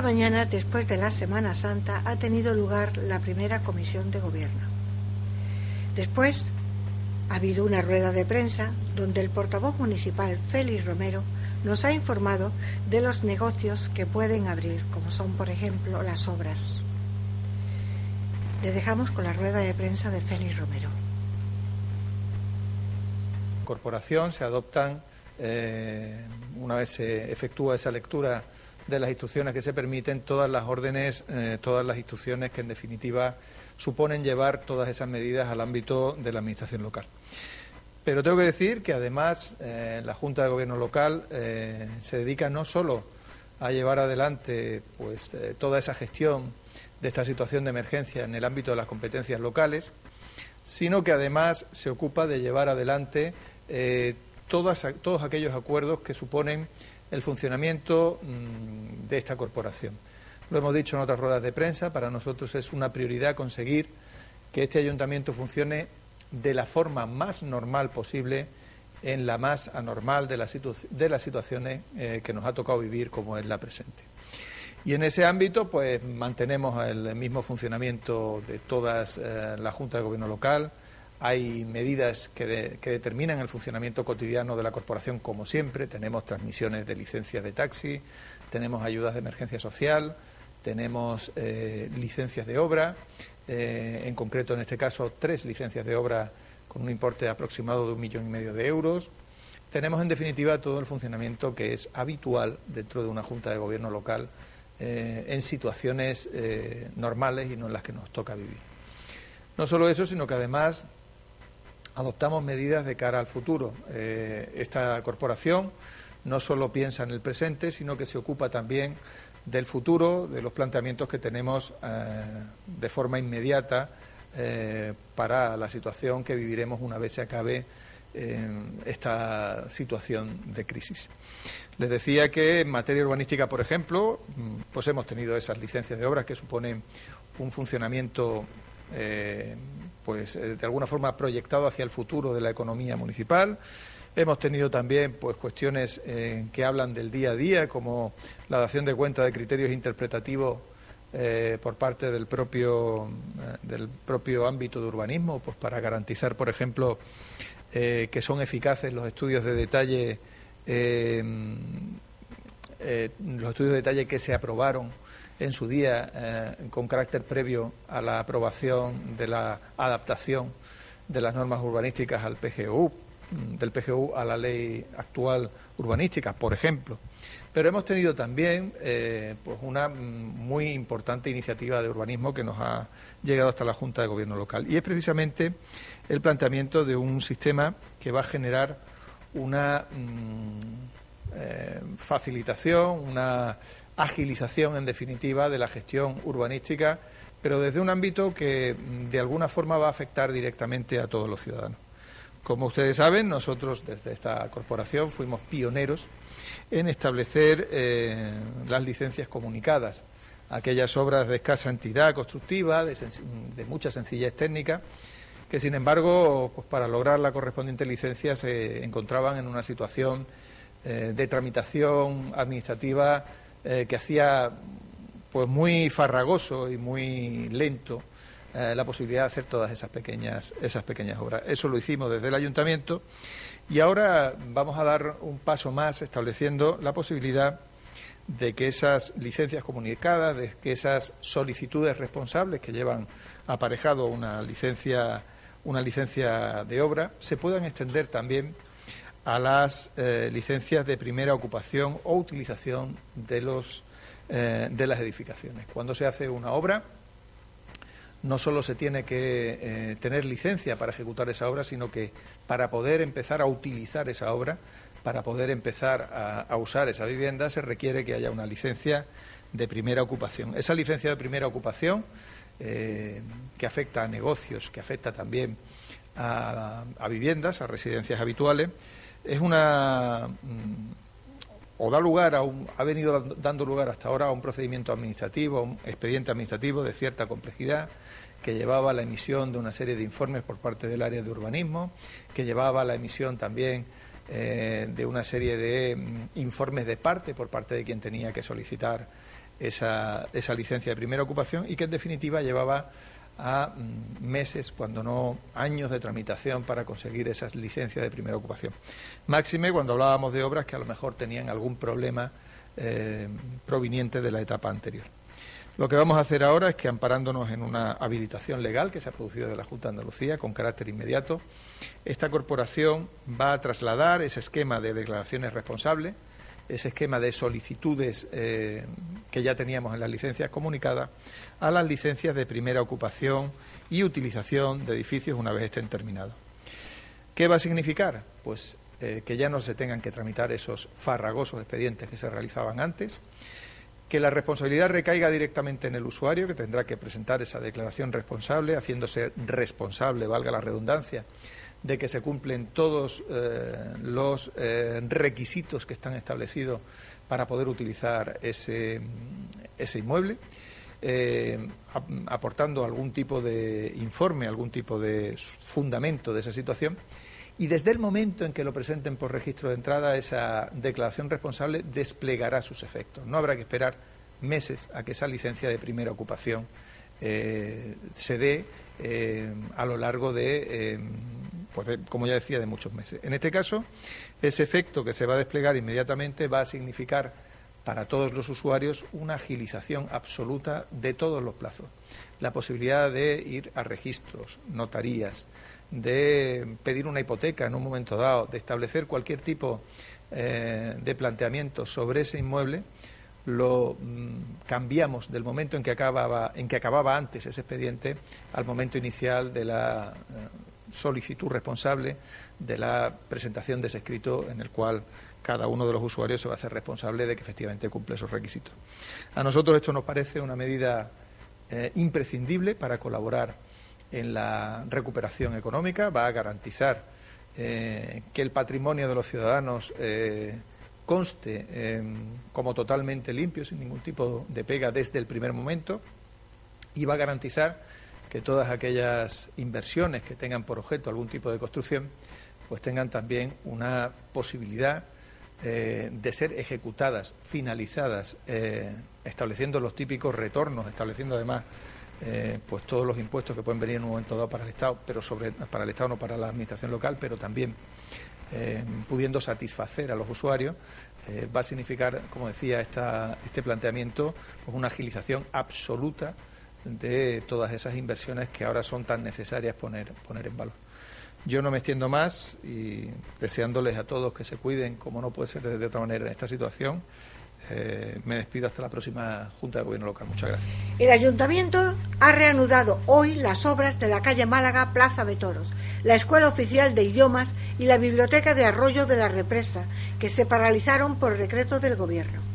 mañana, después de la Semana Santa, ha tenido lugar la primera comisión de gobierno. Después ha habido una rueda de prensa donde el portavoz municipal Félix Romero nos ha informado de los negocios que pueden abrir, como son, por ejemplo, las obras. Le dejamos con la rueda de prensa de Félix Romero. Corporación se adoptan, una vez se efectúa esa lectura de las instrucciones que se permiten, todas las órdenes, todas las instrucciones que en definitiva suponen llevar todas esas medidas al ámbito de la administración local. Pero tengo que decir que además la Junta de Gobierno local se dedica no solo a llevar adelante toda esa gestión de esta situación de emergencia en el ámbito de las competencias locales, sino que además se ocupa de llevar adelante todos aquellos acuerdos que suponen el funcionamiento de esta corporación. Lo hemos dicho en otras ruedas de prensa, para nosotros es una prioridad conseguir que este ayuntamiento funcione de la forma más normal posible en la más anormal de las situaciones que nos ha tocado vivir, como es la presente. Y en ese ámbito pues mantenemos el mismo funcionamiento de todas la Junta de Gobierno local. Hay medidas que determinan el funcionamiento cotidiano de la corporación, como siempre. Tenemos transmisiones de licencias de taxi, tenemos ayudas de emergencia social, tenemos licencias de obra, en concreto en este caso 3 licencias de obra con un importe aproximado de 1,5 millones de euros. Tenemos en definitiva todo el funcionamiento que es habitual dentro de una Junta de Gobierno local en situaciones normales y no en las que nos toca vivir. No solo eso, sino que además adoptamos medidas de cara al futuro. Esta corporación no solo piensa en el presente, sino que se ocupa también del futuro, de los planteamientos que tenemos de forma inmediata para la situación que viviremos una vez se acabe esta situación de crisis. Les decía que en materia urbanística, por ejemplo, pues hemos tenido esas licencias de obras que suponen un funcionamiento de alguna forma proyectado hacia el futuro de la economía municipal. Hemos tenido también cuestiones que hablan del día a día, como la dación de cuenta de criterios interpretativos por parte del propio ámbito de urbanismo, pues para garantizar, por ejemplo, que son eficaces los estudios de detalle que se aprobaron en su día con carácter previo a la aprobación de la adaptación de las normas urbanísticas al PGU, del PGU a la ley actual urbanística, por ejemplo. Pero hemos tenido también una muy importante iniciativa de urbanismo que nos ha llegado hasta la Junta de Gobierno local, y es precisamente el planteamiento de un sistema que va a generar una facilitación, una agilización, en definitiva, de la gestión urbanística, pero desde un ámbito que de alguna forma va a afectar directamente a todos los ciudadanos. Como ustedes saben, nosotros desde esta corporación fuimos pioneros en establecer las licencias comunicadas, aquellas obras de escasa entidad constructiva, de mucha sencillez técnica, que sin embargo, pues para lograr la correspondiente licencia se encontraban en una situación de tramitación administrativa que hacía pues muy farragoso y muy lento la posibilidad de hacer todas esas pequeñas obras. Eso lo hicimos desde el ayuntamiento y ahora vamos a dar un paso más estableciendo la posibilidad de que esas licencias comunicadas, de que esas solicitudes responsables que llevan aparejado una licencia de obra se puedan extender también a las licencias de primera ocupación o utilización de las edificaciones. Cuando se hace una obra, no solo se tiene que tener licencia para ejecutar esa obra, sino que para poder empezar a utilizar esa obra, para poder empezar a usar esa vivienda, se requiere que haya una licencia de primera ocupación. Esa licencia de primera ocupación, que afecta a negocios, que afecta también a viviendas, a residencias habituales, es ha venido dando lugar hasta ahora a un procedimiento administrativo, a un expediente administrativo de cierta complejidad, que llevaba a la emisión de una serie de informes por parte del área de urbanismo, que llevaba a la emisión también de una serie de informes de parte por parte de quien tenía que solicitar esa licencia de primera ocupación y que en definitiva llevaba a meses, cuando no años de tramitación para conseguir esas licencias de primera ocupación. Máxime cuando hablábamos de obras que a lo mejor tenían algún problema proveniente de la etapa anterior. Lo que vamos a hacer ahora es que, amparándonos en una habilitación legal que se ha producido de la Junta de Andalucía con carácter inmediato, esta corporación va a trasladar ese esquema de declaraciones responsables, ese esquema de solicitudes que ya teníamos en las licencias comunicadas, a las licencias de primera ocupación y utilización de edificios una vez estén terminados. ¿Qué va a significar? Pues que ya no se tengan que tramitar esos farragosos expedientes que se realizaban antes, que la responsabilidad recaiga directamente en el usuario, que tendrá que presentar esa declaración responsable, haciéndose responsable, valga la redundancia, de que se cumplen todos los requisitos que están establecidos para poder utilizar ese inmueble, aportando algún tipo de informe, algún tipo de fundamento de esa situación. Y desde el momento en que lo presenten por registro de entrada, esa declaración responsable desplegará sus efectos. No habrá que esperar meses a que esa licencia de primera ocupación se dé a lo largo como ya decía, de muchos meses. En este caso, ese efecto que se va a desplegar inmediatamente va a significar para todos los usuarios una agilización absoluta de todos los plazos. La posibilidad de ir a registros, notarías, de pedir una hipoteca en un momento dado, de establecer cualquier tipo de planteamiento sobre ese inmueble, lo cambiamos del momento en que acababa antes ese expediente al momento inicial de la solicitud responsable, de la presentación de ese escrito en el cual cada uno de los usuarios se va a hacer responsable de que efectivamente cumple esos requisitos. A nosotros esto nos parece una medida imprescindible para colaborar en la recuperación económica, va a garantizar que el patrimonio de los ciudadanos conste como totalmente limpio, sin ningún tipo de pega desde el primer momento, y va a garantizar que todas aquellas inversiones que tengan por objeto algún tipo de construcción, pues tengan también una posibilidad de ser ejecutadas, finalizadas, estableciendo los típicos retornos, estableciendo además pues todos los impuestos que pueden venir en un momento dado para el Estado, pero para el Estado, no para la administración local, pero también pudiendo satisfacer a los usuarios, va a significar, como decía, este planteamiento, pues una agilización absoluta de todas esas inversiones que ahora son tan necesarias poner en valor. Yo no me extiendo más y deseándoles a todos que se cuiden, como no puede ser de otra manera en esta situación. Me despido hasta la próxima Junta de Gobierno local. Muchas gracias. El Ayuntamiento ha reanudado hoy las obras de la calle Málaga, Plaza de Toros, la Escuela Oficial de Idiomas y la Biblioteca de Arroyo de la Represa, que se paralizaron por decreto del Gobierno.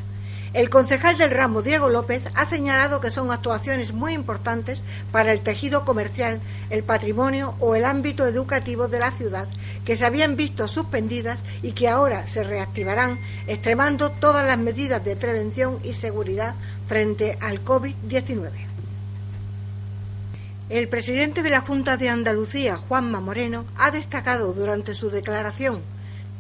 El concejal del ramo, Diego López, ha señalado que son actuaciones muy importantes para el tejido comercial, el patrimonio o el ámbito educativo de la ciudad, que se habían visto suspendidas y que ahora se reactivarán, extremando todas las medidas de prevención y seguridad frente al COVID-19. El presidente de la Junta de Andalucía, Juanma Moreno, ha destacado durante su declaración,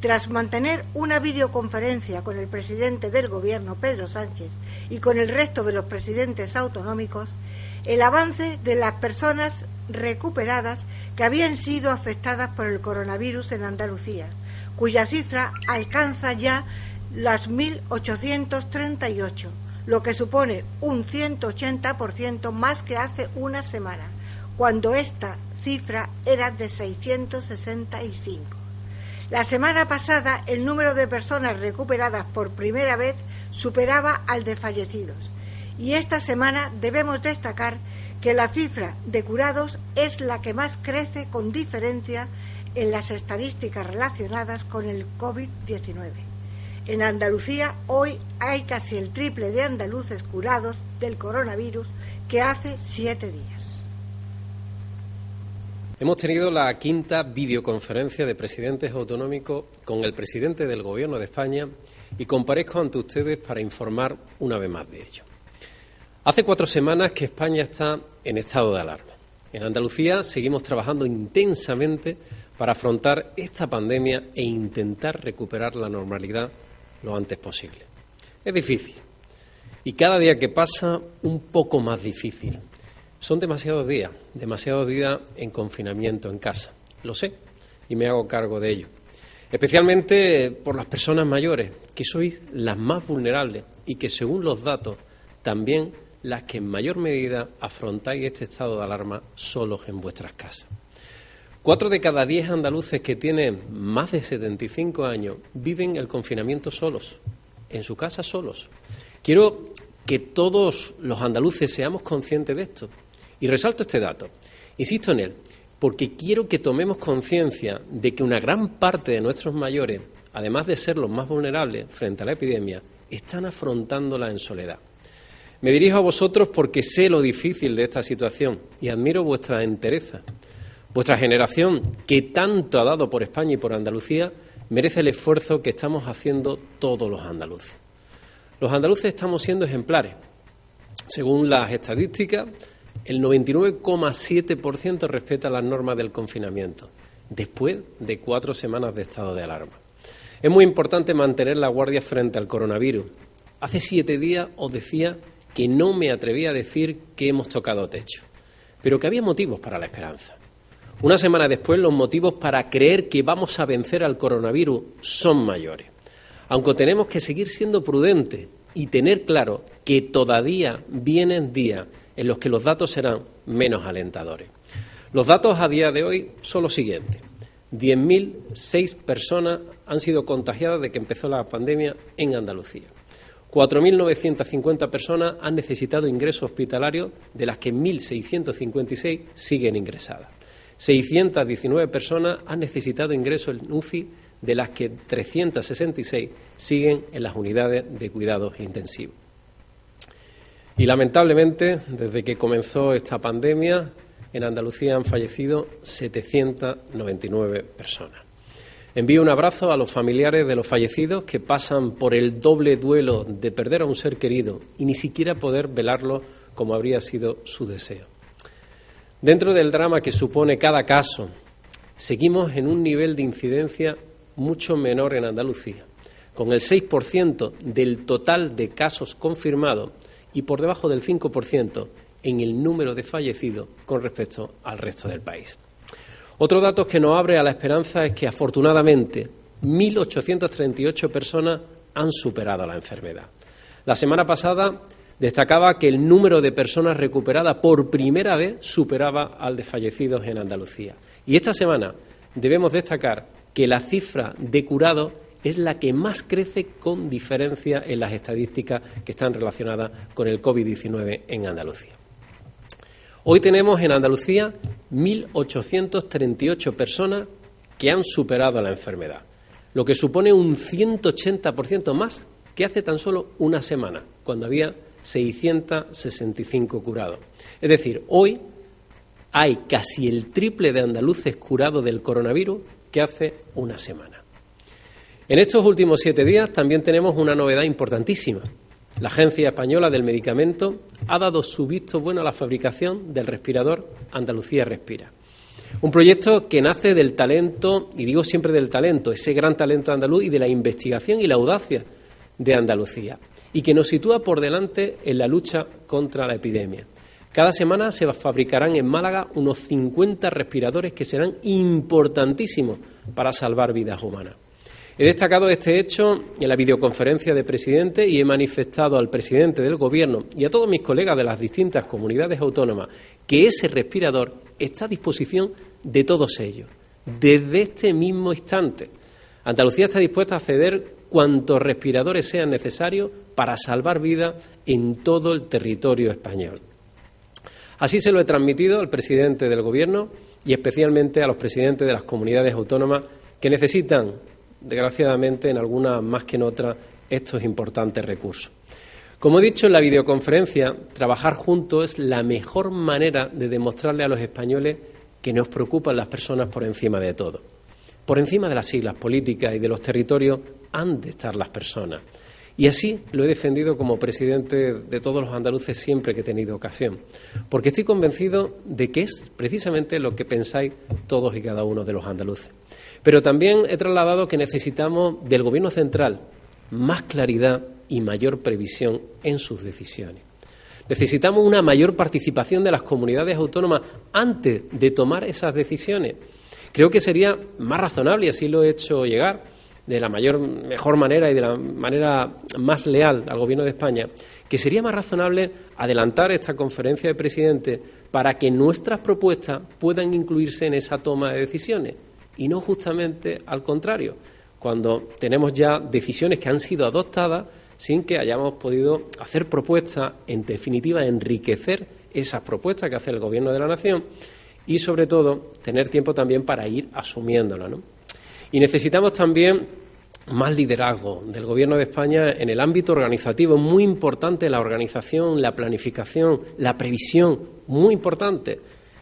tras mantener una videoconferencia con el presidente del Gobierno, Pedro Sánchez, y con el resto de los presidentes autonómicos, el avance de las personas recuperadas que habían sido afectadas por el coronavirus en Andalucía, cuya cifra alcanza ya las 1.838, lo que supone un 180% más que hace una semana, cuando esta cifra era de 665. La semana pasada, el número de personas recuperadas por primera vez superaba al de fallecidos. Y esta semana debemos destacar que la cifra de curados es la que más crece con diferencia en las estadísticas relacionadas con el COVID-19. En Andalucía hoy hay casi el triple de andaluces curados del coronavirus que hace 7 días. Hemos tenido la quinta videoconferencia de presidentes autonómicos con el presidente del Gobierno de España y comparezco ante ustedes para informar una vez más de ello. Hace 4 semanas que España está en estado de alarma. En Andalucía seguimos trabajando intensamente para afrontar esta pandemia e intentar recuperar la normalidad lo antes posible. Es difícil. y cada día que pasa un poco más difícil. Son demasiados días en confinamiento en casa. Lo sé y me hago cargo de ello. Especialmente por las personas mayores, que sois las más vulnerables y que, según los datos, también las que en mayor medida afrontáis este estado de alarma solos en vuestras casas. 4 de cada 10 andaluces que tienen más de 75 años viven el confinamiento solos, en su casa solos. Quiero que todos los andaluces seamos conscientes de esto. Y resalto este dato, insisto en él, porque quiero que tomemos conciencia de que una gran parte de nuestros mayores, además de ser los más vulnerables frente a la epidemia, están afrontándola en soledad. Me dirijo a vosotros porque sé lo difícil de esta situación y admiro vuestra entereza. Vuestra generación, que tanto ha dado por España y por Andalucía, merece el esfuerzo que estamos haciendo todos los andaluces. Los andaluces estamos siendo ejemplares. Según las estadísticas, el 99,7% respeta las normas del confinamiento, después de 4 semanas de estado de alarma. Es muy importante mantener la guardia frente al coronavirus. Hace 7 días os decía que no me atrevía a decir que hemos tocado techo, pero que había motivos para la esperanza. Una semana después, los motivos para creer que vamos a vencer al coronavirus son mayores. Aunque tenemos que seguir siendo prudentes y tener claro que todavía vienen días en los que los datos serán menos alentadores. Los datos a día de hoy son los siguientes. 10.006 personas han sido contagiadas desde que empezó la pandemia en Andalucía. 4.950 personas han necesitado ingreso hospitalario, de las que 1.656 siguen ingresadas. 619 personas han necesitado ingreso en UCI, de las que 366 siguen en las unidades de cuidados intensivos. Y lamentablemente, desde que comenzó esta pandemia, en Andalucía han fallecido 799 personas. Envío un abrazo a los familiares de los fallecidos que pasan por el doble duelo de perder a un ser querido y ni siquiera poder velarlo como habría sido su deseo. Dentro del drama que supone cada caso, seguimos en un nivel de incidencia mucho menor en Andalucía, con el 6% del total de casos confirmados y por debajo del 5% en el número de fallecidos con respecto al resto del país. Otro dato que nos abre a la esperanza es que, afortunadamente, 1.838 personas han superado la enfermedad. La semana pasada destacaba que el número de personas recuperadas por primera vez superaba al de fallecidos en Andalucía. Y esta semana debemos destacar que la cifra de curados es la que más crece con diferencia en las estadísticas que están relacionadas con el COVID-19 en Andalucía. Hoy tenemos en Andalucía 1.838 personas que han superado la enfermedad, lo que supone un 180% más que hace tan solo una semana, cuando había 665 curados. Es decir, hoy hay casi el triple de andaluces curados del coronavirus que hace una semana. En estos últimos 7 días también tenemos una novedad importantísima. La Agencia Española del Medicamento ha dado su visto bueno a la fabricación del respirador Andalucía Respira. Un proyecto que nace del talento, y digo siempre del talento, ese gran talento andaluz y de la investigación y la audacia de Andalucía, y que nos sitúa por delante en la lucha contra la epidemia. Cada semana se fabricarán en Málaga unos 50 respiradores que serán importantísimos para salvar vidas humanas. He destacado este hecho en la videoconferencia de presidentes y he manifestado al presidente del Gobierno y a todos mis colegas de las distintas comunidades autónomas que ese respirador está a disposición de todos ellos, desde este mismo instante. Andalucía está dispuesta a ceder cuantos respiradores sean necesarios para salvar vidas en todo el territorio español. Así se lo he transmitido al presidente del Gobierno y especialmente a los presidentes de las comunidades autónomas que necesitan, desgraciadamente, en algunas más que en otras, estos importantes recursos. Como he dicho en la videoconferencia, trabajar juntos es la mejor manera de demostrarle a los españoles que nos preocupan las personas por encima de todo. Por encima de las siglas políticas y de los territorios han de estar las personas. Y así lo he defendido como presidente de todos los andaluces siempre que he tenido ocasión, porque estoy convencido de que es precisamente lo que pensáis todos y cada uno de los andaluces. Pero también he trasladado que necesitamos del Gobierno central más claridad y mayor previsión en sus decisiones. Necesitamos una mayor participación de las comunidades autónomas antes de tomar esas decisiones. Creo que sería más razonable, y así lo he hecho llegar, de la mejor manera y de la manera más leal al Gobierno de España, que sería más razonable adelantar esta conferencia de presidentes para que nuestras propuestas puedan incluirse en esa toma de decisiones y no justamente al contrario, cuando tenemos ya decisiones que han sido adoptadas sin que hayamos podido hacer propuestas, en definitiva, enriquecer esas propuestas que hace el Gobierno de la Nación y, sobre todo, tener tiempo también para ir asumiéndolas, ¿no? Y necesitamos también más liderazgo del Gobierno de España en el ámbito organizativo. Es muy importante la organización, la planificación, la previsión, muy importante.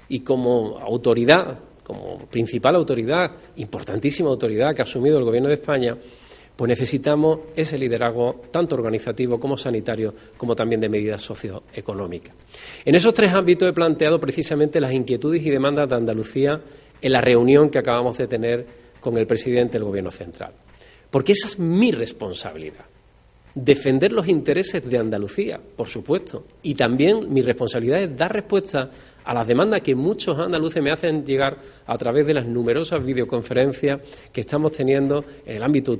Y como autoridad, como principal autoridad, importantísima autoridad que ha asumido el Gobierno de España, pues necesitamos ese liderazgo tanto organizativo como sanitario, como también de medidas socioeconómicas. En esos tres ámbitos he planteado precisamente las inquietudes y demandas de Andalucía en la reunión que acabamos de tener con el presidente del Gobierno central. Porque esa es mi responsabilidad. Defender los intereses de Andalucía, por supuesto. Y también mi responsabilidad es dar respuesta a las demandas que muchos andaluces me hacen llegar a través de las numerosas videoconferencias que estamos teniendo en el ámbito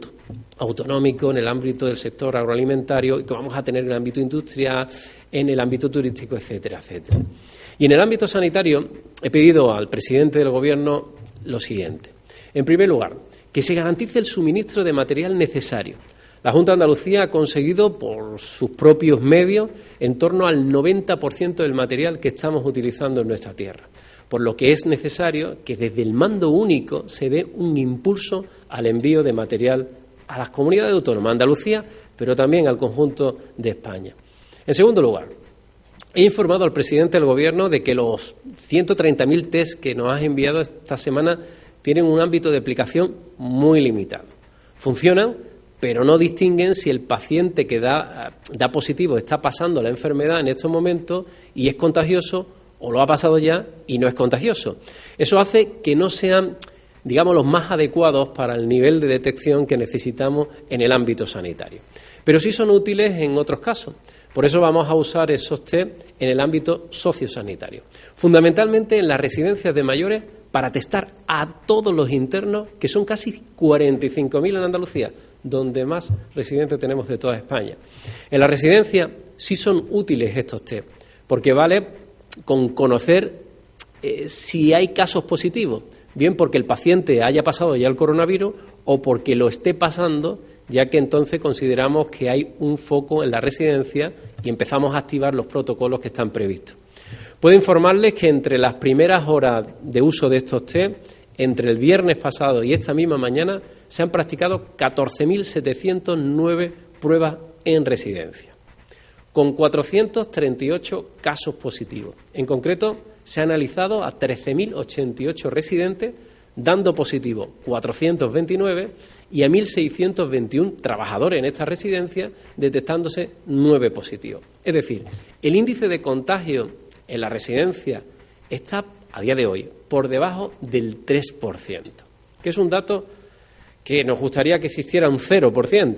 autonómico, en el ámbito del sector agroalimentario y que vamos a tener en el ámbito industrial, en el ámbito turístico, etcétera, etcétera. Y en el ámbito sanitario he pedido al presidente del Gobierno lo siguiente. En primer lugar, que se garantice el suministro de material necesario. La Junta de Andalucía ha conseguido, por sus propios medios, en torno al 90% del material que estamos utilizando en nuestra tierra, por lo que es necesario que desde el mando único se dé un impulso al envío de material a las comunidades autónomas, a Andalucía, pero también al conjunto de España. En segundo lugar, he informado al presidente del Gobierno de que los 130.000 test que nos has enviado esta semana tienen un ámbito de aplicación muy limitado. Funcionan, pero no distinguen si el paciente que da positivo está pasando la enfermedad en estos momentos y es contagioso o lo ha pasado ya y no es contagioso. Eso hace que no sean, digamos, los más adecuados para el nivel de detección que necesitamos en el ámbito sanitario. Pero sí son útiles en otros casos. Por eso vamos a usar esos test en el ámbito sociosanitario. Fundamentalmente en las residencias de mayores para testar a todos los internos, que son casi 45.000 en Andalucía, donde más residentes tenemos de toda España. En la residencia sí son útiles estos test, porque vale con conocer si hay casos positivos, bien porque el paciente haya pasado ya el coronavirus o porque lo esté pasando, ya que entonces consideramos que hay un foco en la residencia y empezamos a activar los protocolos que están previstos. Puedo informarles que entre las primeras horas de uso de estos test, entre el viernes pasado y esta misma mañana, se han practicado 14.709 pruebas en residencia, con 438 casos positivos. En concreto, se ha analizado a 13.088 residentes, dando positivo 429 y a 1.621 trabajadores en esta residencia, detectándose 9 positivos. Es decir, el índice de contagio en la residencia está, a día de hoy, por debajo del 3%, que es un dato que nos gustaría que existiera un 0%,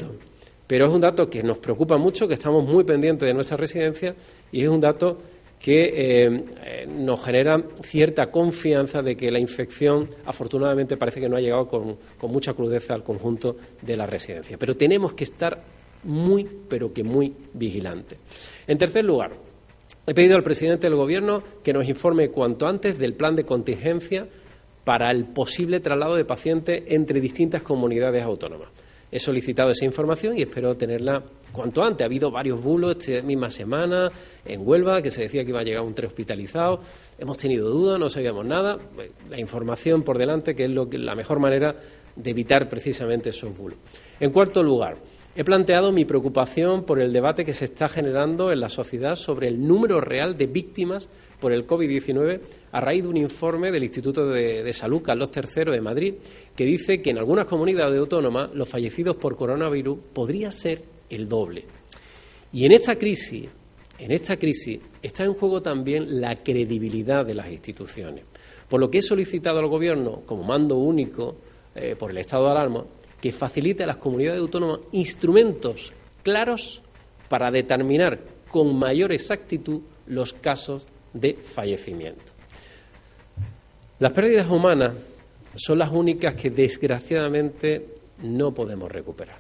pero es un dato que nos preocupa mucho, que estamos muy pendientes de nuestra residencia y es un dato que nos genera cierta confianza de que la infección, afortunadamente, parece que no ha llegado con mucha crudeza al conjunto de la residencia. Pero tenemos que estar muy, pero que muy vigilantes. En tercer lugar, he pedido al presidente del Gobierno que nos informe cuanto antes del plan de contingencia para el posible traslado de pacientes entre distintas comunidades autónomas. He solicitado esa información y espero tenerla cuanto antes. Ha habido varios bulos esta misma semana en Huelva, que se decía que iba a llegar un tren hospitalizado. Hemos tenido dudas, no sabíamos nada. La información por delante, que es la mejor manera de evitar precisamente esos bulos. En cuarto lugar, he planteado mi preocupación por el debate que se está generando en la sociedad sobre el número real de víctimas por el COVID-19 a raíz de un informe del Instituto de Salud Carlos III de Madrid que dice que en algunas comunidades autónomas los fallecidos por coronavirus podría ser el doble. Y en esta crisis está en juego también la credibilidad de las instituciones. Por lo que he solicitado al Gobierno, como mando único por el estado de alarma, que facilite a las comunidades autónomas instrumentos claros para determinar con mayor exactitud los casos de fallecimiento. Las pérdidas humanas son las únicas que, desgraciadamente, no podemos recuperar.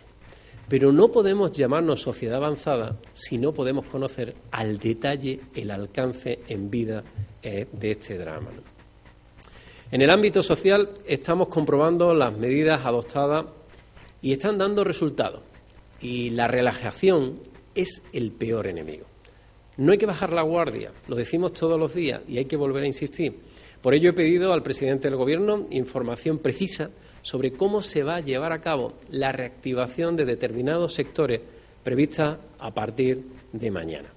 Pero no podemos llamarnos sociedad avanzada si no podemos conocer al detalle el alcance en vida de este drama. En el ámbito social estamos comprobando las medidas adoptadas y están dando resultados. Y la relajación es el peor enemigo. No hay que bajar la guardia, lo decimos todos los días y hay que volver a insistir. Por ello he pedido al presidente del Gobierno información precisa sobre cómo se va a llevar a cabo la reactivación de determinados sectores prevista a partir de mañana.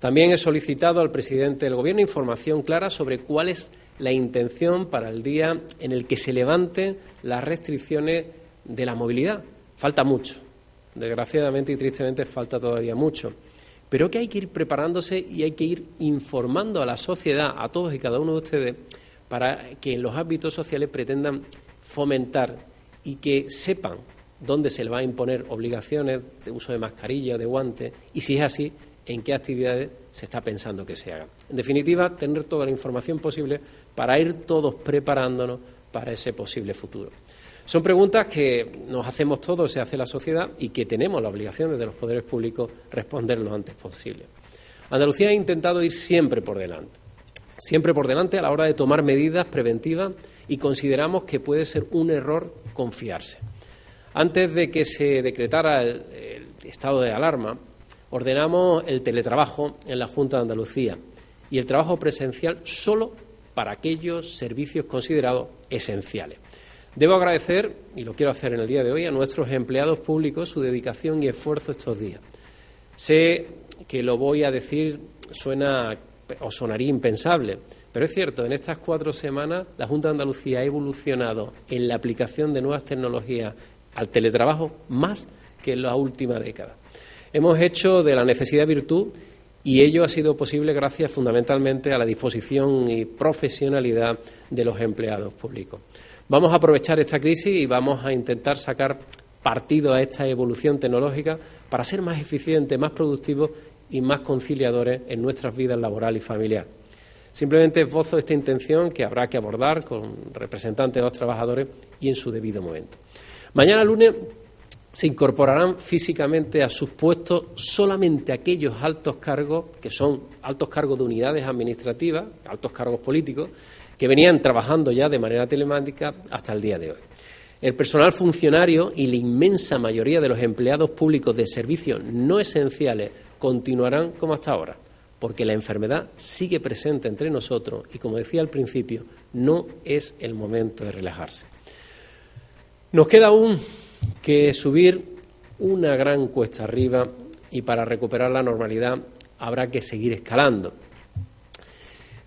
También he solicitado al presidente del Gobierno información clara sobre cuál es la intención para el día en el que se levanten las restricciones de la movilidad. Falta mucho, desgraciadamente y tristemente falta todavía mucho, pero que hay que ir preparándose y hay que ir informando a la sociedad, a todos y cada uno de ustedes, para que en los ámbitos sociales pretendan fomentar y que sepan dónde se le va a imponer obligaciones de uso de mascarilla, de guantes, y si es así, en qué actividades se está pensando que se hagan. En definitiva, tener toda la información posible para ir todos preparándonos para ese posible futuro. Son preguntas que nos hacemos todos, se hace la sociedad, y que tenemos la obligación desde los poderes públicos responder lo antes posible. Andalucía ha intentado ir siempre por delante a la hora de tomar medidas preventivas, y consideramos que puede ser un error confiarse. Antes de que se decretara el estado de alarma, ordenamos el teletrabajo en la Junta de Andalucía y el trabajo presencial solo para aquellos servicios considerados esenciales. Debo agradecer, y lo quiero hacer en el día de hoy, a nuestros empleados públicos su dedicación y esfuerzo estos días. Sé que lo voy a decir, sonaría impensable, pero es cierto, en estas 4 semanas la Junta de Andalucía ha evolucionado en la aplicación de nuevas tecnologías al teletrabajo más que en la última década. Hemos hecho de la necesidad virtud, y ello ha sido posible gracias fundamentalmente a la disposición y profesionalidad de los empleados públicos. Vamos a aprovechar esta crisis y vamos a intentar sacar partido a esta evolución tecnológica para ser más eficientes, más productivos y más conciliadores en nuestras vidas laboral y familiar. Simplemente esbozo esta intención que habrá que abordar con representantes de los trabajadores y en su debido momento. Mañana lunes se incorporarán físicamente a sus puestos solamente aquellos altos cargos, que son altos cargos de unidades administrativas, altos cargos políticos, que venían trabajando ya de manera telemática hasta el día de hoy. El personal funcionario y la inmensa mayoría de los empleados públicos de servicios no esenciales continuarán como hasta ahora, porque la enfermedad sigue presente entre nosotros y, como decía al principio, no es el momento de relajarse. Nos queda aún que subir una gran cuesta arriba, y para recuperar la normalidad habrá que seguir escalando.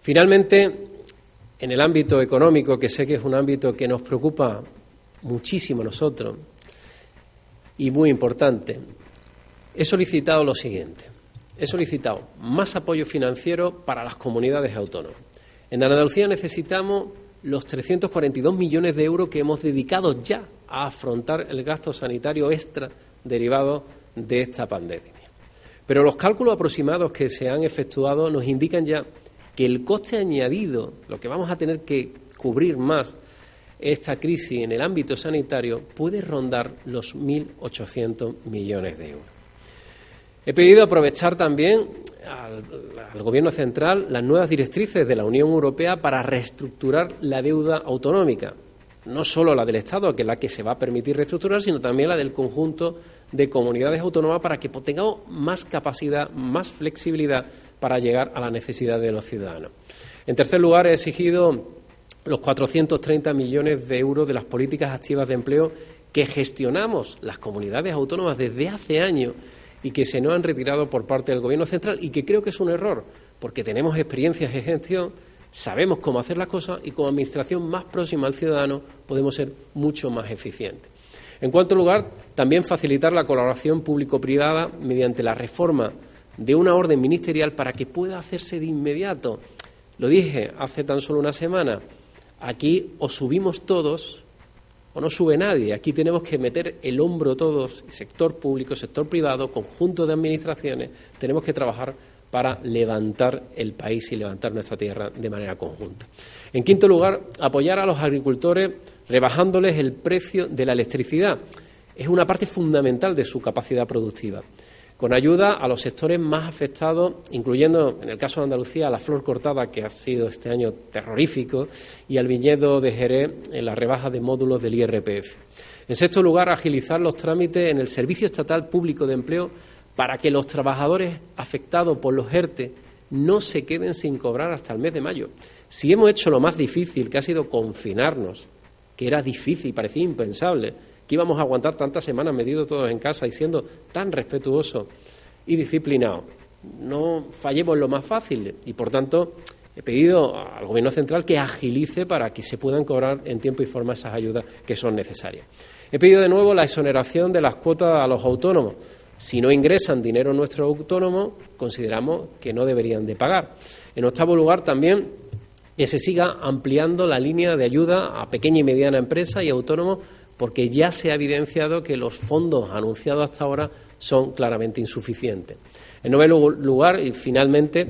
Finalmente, en el ámbito económico, que sé que es un ámbito que nos preocupa muchísimo a nosotros y muy importante, he solicitado lo siguiente. He solicitado más apoyo financiero para las comunidades autónomas. En Andalucía necesitamos los 342 millones de euros que hemos dedicado ya a afrontar el gasto sanitario extra derivado de esta pandemia. Pero los cálculos aproximados que se han efectuado nos indican ya que el coste añadido, lo que vamos a tener que cubrir más esta crisis en el ámbito sanitario, puede rondar los 1.800 millones de euros. He pedido aprovechar también al Gobierno central las nuevas directrices de la Unión Europea para reestructurar la deuda autonómica, no solo la del Estado, que es la que se va a permitir reestructurar, sino también la del conjunto de comunidades autónomas, para que tengamos más capacidad, más flexibilidad para llegar a las necesidades de los ciudadanos. En tercer lugar, he exigido los 430 millones de euros de las políticas activas de empleo que gestionamos las comunidades autónomas desde hace años y que se nos han retirado por parte del Gobierno central, y que creo que es un error, porque tenemos experiencias en gestión, sabemos cómo hacer las cosas, y como administración más próxima al ciudadano podemos ser mucho más eficientes. En cuarto lugar, también facilitar la colaboración público-privada mediante la reforma de una orden ministerial para que pueda hacerse de inmediato. Lo dije hace tan solo una semana, aquí o subimos todos o no sube nadie. Aquí tenemos que meter el hombro todos, sector público, sector privado, conjunto de administraciones. Tenemos que trabajar para levantar el país y levantar nuestra tierra de manera conjunta. En quinto lugar, apoyar a los agricultores rebajándoles el precio de la electricidad. Es una parte fundamental de su capacidad productiva, con ayuda a los sectores más afectados, incluyendo, en el caso de Andalucía, a la flor cortada, que ha sido este año terrorífico, y al viñedo de Jerez en la rebaja de módulos del IRPF. En sexto lugar, agilizar los trámites en el Servicio Estatal Público de Empleo para que los trabajadores afectados por los ERTE no se queden sin cobrar hasta el mes de mayo. Si hemos hecho lo más difícil, que ha sido confinarnos, que era difícil, parecía impensable, que íbamos a aguantar tantas semanas metidos todos en casa y siendo tan respetuosos y disciplinados, no fallemos en lo más fácil. Y, por tanto, he pedido al Gobierno central que agilice para que se puedan cobrar en tiempo y forma esas ayudas que son necesarias. He pedido de nuevo la exoneración de las cuotas a los autónomos. Si no ingresan dinero nuestros autónomos, consideramos que no deberían de pagar. En octavo lugar, también que se siga ampliando la línea de ayuda a pequeña y mediana empresa y autónomos, porque ya se ha evidenciado que los fondos anunciados hasta ahora son claramente insuficientes. En noveno lugar, y finalmente,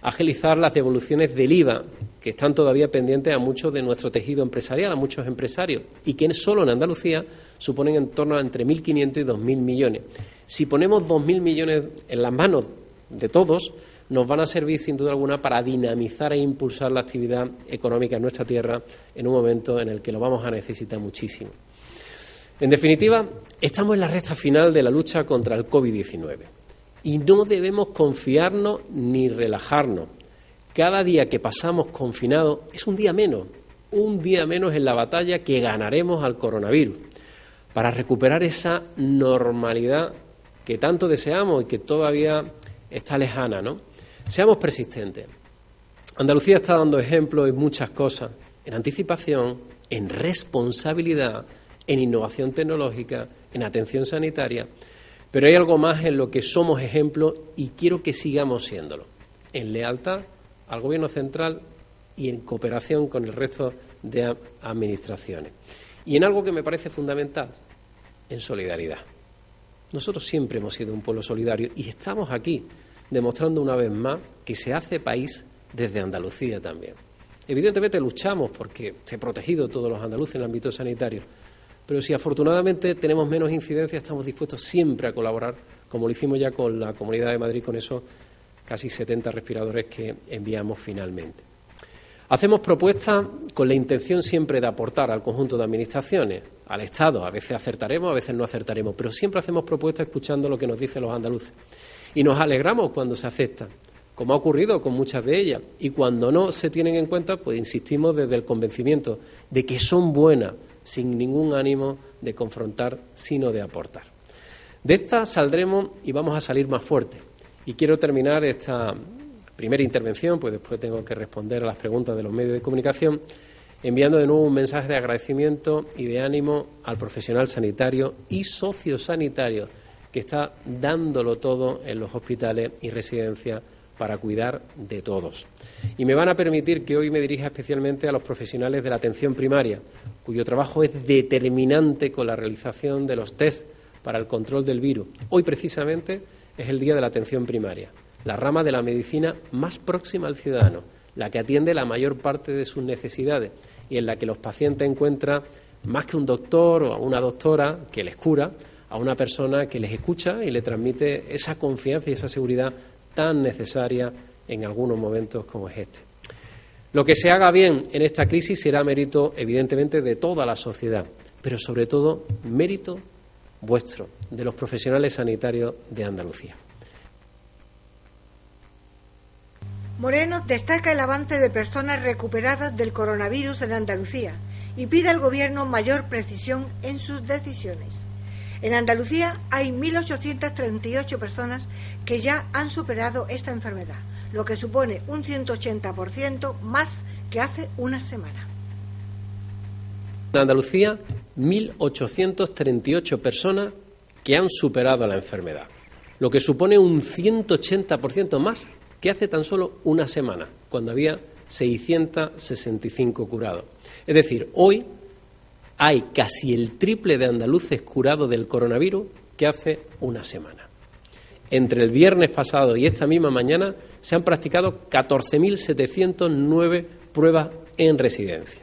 agilizar las devoluciones del IVA, que están todavía pendientes a muchos de nuestro tejido empresarial, a muchos empresarios, y que solo en Andalucía suponen en torno a entre 1.500 y 2.000 millones. Si ponemos 2.000 millones en las manos de todos, nos van a servir sin duda alguna para dinamizar e impulsar la actividad económica en nuestra tierra en un momento en el que lo vamos a necesitar muchísimo. En definitiva, estamos en la recta final de la lucha contra el COVID-19 y no debemos confiarnos ni relajarnos. Cada día que pasamos confinados es un día menos en la batalla que ganaremos al coronavirus para recuperar esa normalidad que tanto deseamos y que todavía está lejana, ¿no? Seamos persistentes. Andalucía está dando ejemplo en muchas cosas, en anticipación, en responsabilidad, en innovación tecnológica, en atención sanitaria, pero hay algo más en lo que somos ejemplo y quiero que sigamos siéndolo, en lealtad al Gobierno central y en cooperación con el resto de administraciones. Y en algo que me parece fundamental, en solidaridad. Nosotros siempre hemos sido un pueblo solidario y estamos aquí demostrando una vez más que se hace país desde Andalucía también. Evidentemente luchamos porque esté protegido todos los andaluces en el ámbito sanitario, pero si afortunadamente tenemos menos incidencia, estamos dispuestos siempre a colaborar, como lo hicimos ya con la Comunidad de Madrid, con esos casi 70 respiradores que enviamos finalmente. Hacemos propuestas con la intención siempre de aportar al conjunto de administraciones, al Estado. A veces acertaremos, a veces no acertaremos, pero siempre hacemos propuestas escuchando lo que nos dicen los andaluces. Y nos alegramos cuando se aceptan, como ha ocurrido con muchas de ellas. Y cuando no se tienen en cuenta, pues insistimos desde el convencimiento de que son buenas, sin ningún ánimo de confrontar, sino de aportar. De esta saldremos y vamos a salir más fuertes. Y quiero terminar esta primera intervención, pues después tengo que responder a las preguntas de los medios de comunicación, enviando de nuevo un mensaje de agradecimiento y de ánimo al profesional sanitario y sociosanitario que está dándolo todo en los hospitales y residencias para cuidar de todos. Y me van a permitir que hoy me dirija especialmente a los profesionales de la atención primaria, cuyo trabajo es determinante con la realización de los test para el control del virus. Hoy, precisamente, es el Día de la Atención Primaria, la rama de la medicina más próxima al ciudadano, la que atiende la mayor parte de sus necesidades y en la que los pacientes encuentran más que un doctor o una doctora que les cura, a una persona que les escucha y le transmite esa confianza y esa seguridad tan necesaria en algunos momentos como es este. Lo que se haga bien en esta crisis será mérito, evidentemente, de toda la sociedad, pero sobre todo mérito vuestro, de los profesionales sanitarios de Andalucía. Moreno destaca el avance de personas recuperadas del coronavirus en Andalucía y pide al Gobierno mayor precisión en sus decisiones. En Andalucía hay 1.838 personas que ya han superado esta enfermedad, lo que supone un 180% más que hace una semana. En Andalucía, 1.838 personas que han superado la enfermedad, lo que supone un 180% más que hace tan solo una semana, cuando había 665 curados. Es decir, hoy hay casi el triple de andaluces curados del coronavirus que hace una semana. Entre el viernes pasado y esta misma mañana se han practicado 14.709 pruebas en residencia,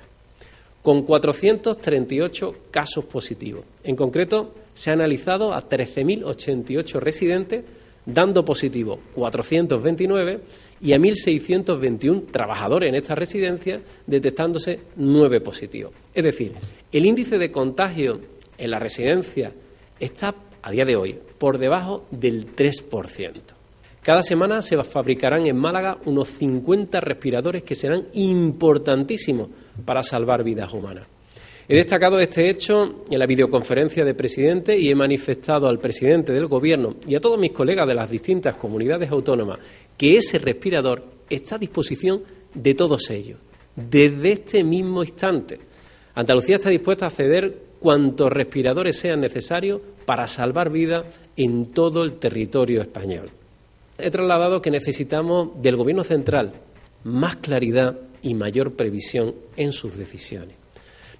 con 438 casos positivos. En concreto, se ha analizado a 13.088 residentes, dando positivo 429 y a 1.621 trabajadores en estas residencias, detectándose 9 positivos. Es decir, el índice de contagio en la residencia está, a día de hoy, por debajo del 3%. Cada semana se fabricarán en Málaga unos 50 respiradores que serán importantísimos para salvar vidas humanas. He destacado este hecho en la videoconferencia de presidente y he manifestado al presidente del Gobierno y a todos mis colegas de las distintas comunidades autónomas que ese respirador está a disposición de todos ellos, desde este mismo instante. Andalucía está dispuesta a ceder cuantos respiradores sean necesarios para salvar vidas en todo el territorio español. He trasladado que necesitamos del Gobierno central más claridad y mayor previsión en sus decisiones.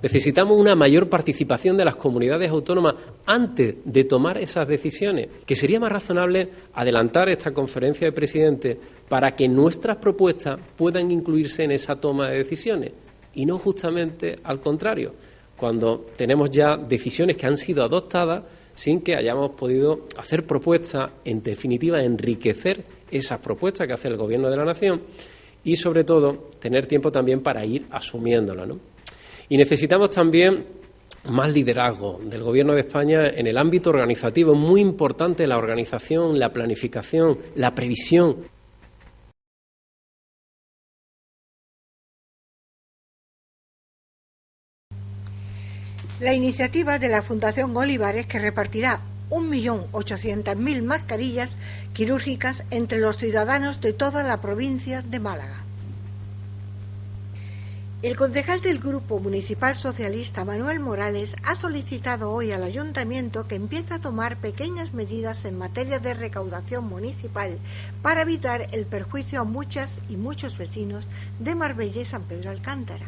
Necesitamos una mayor participación de las comunidades autónomas antes de tomar esas decisiones, que sería más razonable adelantar esta conferencia de presidentes para que nuestras propuestas puedan incluirse en esa toma de decisiones y no justamente al contrario, cuando tenemos ya decisiones que han sido adoptadas sin que hayamos podido hacer propuestas, en definitiva, enriquecer esas propuestas que hace el Gobierno de la Nación y, sobre todo, tener tiempo también para ir asumiéndolas, ¿no? Y necesitamos también más liderazgo del Gobierno de España en el ámbito organizativo. Es muy importante la organización, la planificación, la previsión. La iniciativa de la Fundación Olivares, que repartirá 1.800.000 mascarillas quirúrgicas entre los ciudadanos de toda la provincia de Málaga. El concejal del Grupo Municipal Socialista, Manuel Morales, ha solicitado hoy al Ayuntamiento que empiece a tomar pequeñas medidas en materia de recaudación municipal para evitar el perjuicio a muchas y muchos vecinos de Marbella y San Pedro Alcántara.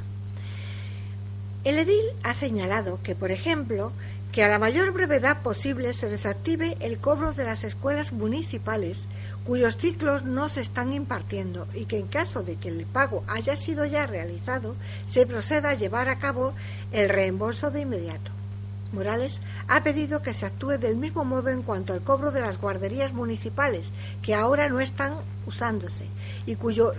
El edil ha señalado que, por ejemplo, que a la mayor brevedad posible se desactive el cobro de las escuelas municipales cuyos ciclos no se están impartiendo y que en caso de que el pago haya sido ya realizado, se proceda a llevar a cabo el reembolso de inmediato. Morales ha pedido que se actúe del mismo modo en cuanto al cobro de las guarderías municipales, que ahora no están usándose y cuyo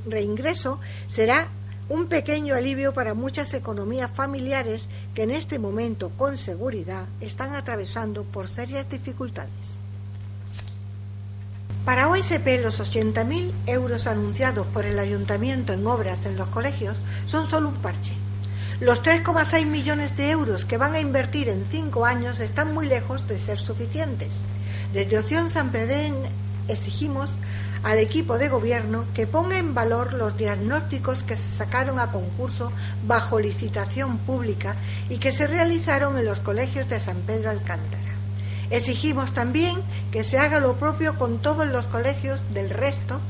reingreso será un pequeño alivio para muchas economías familiares que en este momento, con seguridad, están atravesando por serias dificultades. Para OSP, los 80.000 euros anunciados por el Ayuntamiento en obras en los colegios son solo un parche. Los 3,6 millones de euros que van a invertir en 5 años están muy lejos de ser suficientes. Desde Opción Sanpedreña exigimos al equipo de gobierno que ponga en valor los diagnósticos que se sacaron a concurso bajo licitación pública y que se realizaron en los colegios de San Pedro Alcántara. Exigimos también que se haga lo propio con todos los colegios del resto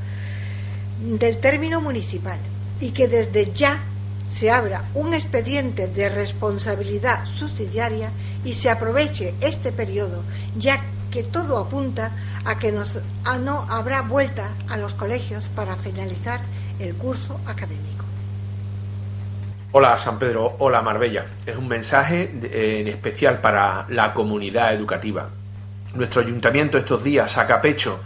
del término municipal y que desde ya se abra un expediente de responsabilidad subsidiaria y se aproveche este periodo, ya que todo apunta a que no habrá vuelta a los colegios para finalizar el curso académico. Hola San Pedro, hola Marbella. Es un mensaje en especial para la comunidad educativa. Nuestro ayuntamiento estos días saca pecho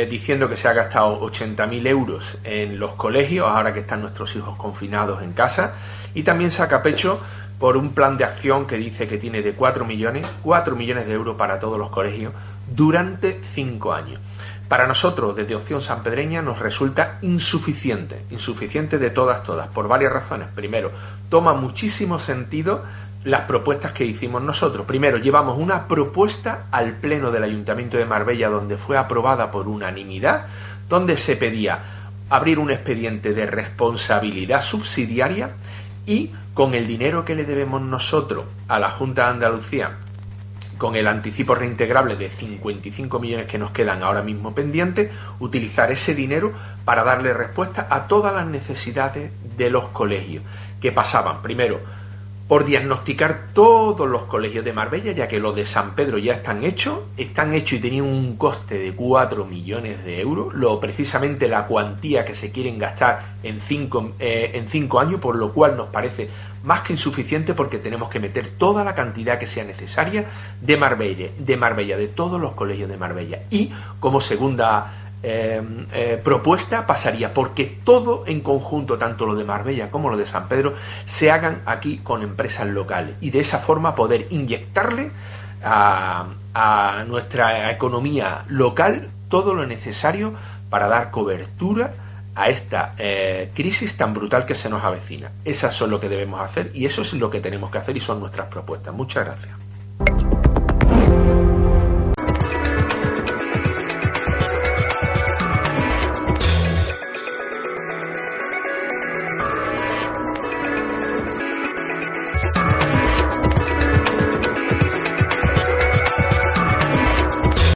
diciendo que se ha gastado 80.000 euros en los colegios, ahora que están nuestros hijos confinados en casa, y también saca pecho por un plan de acción que dice que tiene de 4 millones de euros para todos los colegios durante 5 años. Para nosotros, desde Opción Sanpedreña, nos resulta insuficiente de todas, por varias razones. Primero, toma muchísimo sentido las propuestas que hicimos nosotros. Primero, llevamos una propuesta al Pleno del Ayuntamiento de Marbella, donde fue aprobada por unanimidad, donde se pedía abrir un expediente de responsabilidad subsidiaria y con el dinero que le debemos nosotros a la Junta de Andalucía, con el anticipo reintegrable de 55 millones que nos quedan ahora mismo pendientes, utilizar ese dinero para darle respuesta a todas las necesidades de los colegios, que pasaban, primero, por diagnosticar todos los colegios de Marbella, ya que los de San Pedro ya están hechos y tenían un coste de 4 millones de euros, precisamente la cuantía que se quieren gastar en 5 años, por lo cual nos parece más que insuficiente, porque tenemos que meter toda la cantidad que sea necesaria de Marbella, de todos los colegios de Marbella. Y como segunda propuesta pasaría porque todo en conjunto, tanto lo de Marbella como lo de San Pedro, se hagan aquí con empresas locales, y de esa forma poder inyectarle a nuestra economía local todo lo necesario para dar cobertura a esta crisis tan brutal que se nos avecina. Eso es lo que debemos hacer, y eso es lo que tenemos que hacer, y son nuestras propuestas. Muchas gracias.